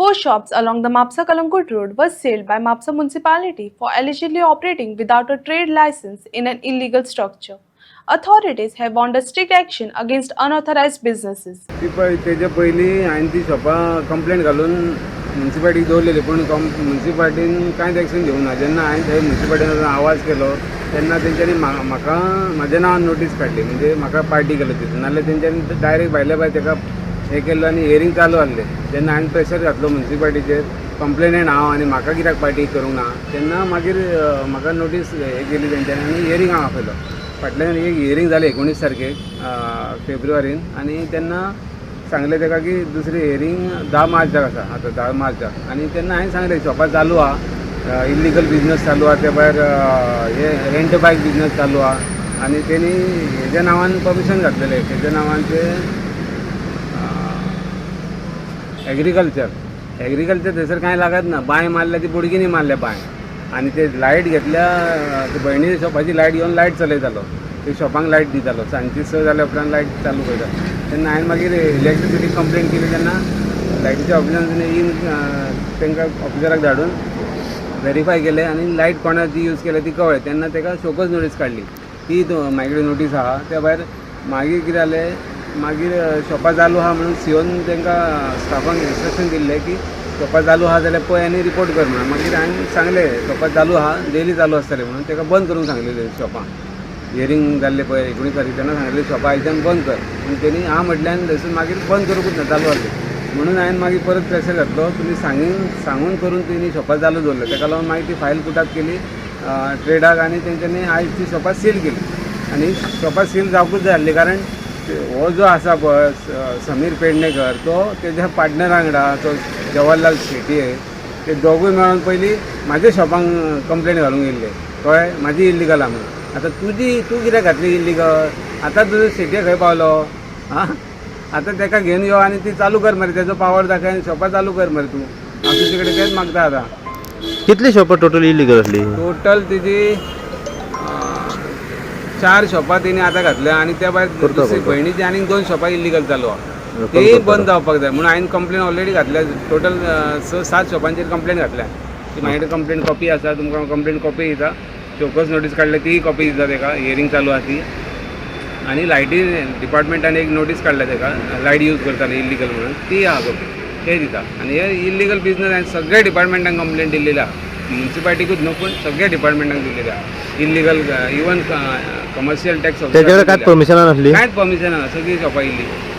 Four shops along the Mapsa-Kalankut road were sealed by Mapsa municipality for allegedly operating without a trade license in an illegal structure. Authorities have warned strict action against unauthorized businesses. त्याच्या पयलीं हांवें ती शॉपां complaint घालून मुन्सिपाल्टीक दवरलेली पूण मुन्सिपाल्टीन कांयच action घेवंक ना. जेन्ना हांवें थंय मुन्सिपाल्टीन आवाज केलो तेन्ना तेंच्यांनी म्हाका म्हाज्या नांवान नोटीस काडली, म्हणजे म्हाका पार्टी केलो तितून. नाजाल्यार तेंच्यांनी डायरेक्ट भायल्या भायर तेका हें केल्लो आनी हियरींग चालू आसलें. जेन्ना हांवें प्रेशर घातलो मुन्सिपाल्टीचेर कंप्लेनेंट हांव आनी म्हाका कित्याक पार्टी करूंक ना, तेन्ना मागीर म्हाका नोटीस हें केली तेंच्यांनी आनी हियरींग हांव आपयलो. फाटल्यान एक हियरींग जाली 19 तारखेक फेब्रुवारीन, आनी तेन्ना सांगलें तेका की दुसरी हियरींग 10 मार्चाक आसा, आतां 10 मार्चाक. आनी तेन्ना हांवें सांगलें शॉपां चालू आहा, इल्लिगल बिजनस चालू आहा, त्या भायर हे रेंट बायक बिजनस चालू आहा आनी तेणी हेज्या नांवान परमिशन घातलेलें, तेज्या नांवान ते एग्रीकल्चर थंयसर कांय लागत ना. बांय मारल्या ती बोडगिनी मारल्या बांय, आनी ते लायट घेतल्या भयणी शॉपाची लायट घेवन लायट चलयतालो, ते शॉपांक लायट दितालो. सांजची 6 जाल्या उपरांत लायट चालू करता. तेन्ना हांवें मागीर इलेक्ट्रिसिटी कंप्लेंट केली. तेन्ना लायटीच्या ऑफिसान येवन तांकां ऑफिसराक धाडून व्हेरीफाय केलें आनी लायट कोणा ती यूज केल्या ती कळ्ळें. तेन्ना ताका शोकस नोटीस काडली. ती म्हाजे कडेन नोटीस आहा. त्या भायर मागीर कितें जालें, मागीर शॉपां चालू आहा म्हणून सीओन तांकां स्टाफांक इन्स्ट्रक्शन दिल्लें की शॉपां चालू आहा जाल्यार पळय आनी रिपोर्ट कर म्हणून. मागीर हांवें सांगलें शॉपां चालू आहा, डेली चालू आसतलें म्हणून. ताका बंद करूंक सांगलेलें शॉपां. हियरींग जाल्लें पळय 19 तारीख, तेन्ना सांगलें शॉपां आयच्यान बंद कर. पूण तेणी हां म्हटल्यान थंयसून मागीर बंद करूंकूच ना, चालू आसलें. म्हणून हांवें मागीर परत प्रेशर घातलो, तुमी सांगून करून तेणी शॉपां चालू दवरलें. ताका लागून मागीर ती फायल पुटात केली ट्रेडाक, आनी तेंच्यांनी आयज ती शॉपां सील केली. आनी शॉपां सील जावपूच जाय आसली, कारण हो जो आसा पळय समीर पेडणेकर, तो तेज्या पार्टनरा वांगडा, तो जवाहरलाल शेट्ये, ते दोगूय मेळोन पयलीं म्हाज्या शॉपांक कंप्लेंट घालूंक येयल्ले, कळ्ळें, म्हाजी इल्लिगल आहा म्हणून. आतां तूं कित्याक घातली इल्लिगल? आतां तुजो शेट्ये खंय पावलो? आं, आतां ताका घेवन यो आनी ती चालू कर मरे, तेजो पावर दाखय आनी शॉपां चालू कर मरे तूं. हांव तुजे कडेन तेंच मागता आतां. कितली शॉपां टोटल इल्लीगल आसली? टोटल तेजी 4 शॉपां तेणी आतां घातल्या, आनी त्या भायर दुसरी भयणीची आनीक 2 शॉपां इल्लिगल चालू आहा. तेय बंद जावपाक जाय म्हणून हांवें कंप्लेन ऑलरेडी घातल्या. टोटल 6-7 शॉपांचेर कंप्लेन घातल्या. ती म्हाजे कडेन कंप्लेन कॉपी आसा, तुमकां कंप्लेन कॉपी दिता. चोकस नोटीस काडल्या तीय कॉपी दिता ताका, हियरींग चालू आहा ती. आनी लायटी डिपार्टमेंटान एक नोटीस काडल्या ताका, लायट यूज करताले इल्लिगल म्हणून, ती आहा कॉपी, ते दिता. आनी हे इल्लिगल बिजनस हांवें सगळ्या डिपार्टमेंटांक कंप्लेन दिल्लेली आहा. म्युन्सिपाल्टीकूच न्हू पूण सगळ्या डिपार्टमेंटांक दिल्लेली आहा. इल्लिगल इवन कमर्शियल टॅक्स त्याच्याकडे कांयच परमिशनां नासली? कांयच परमिशनां ना, सगळीं शॉपां इल्ली.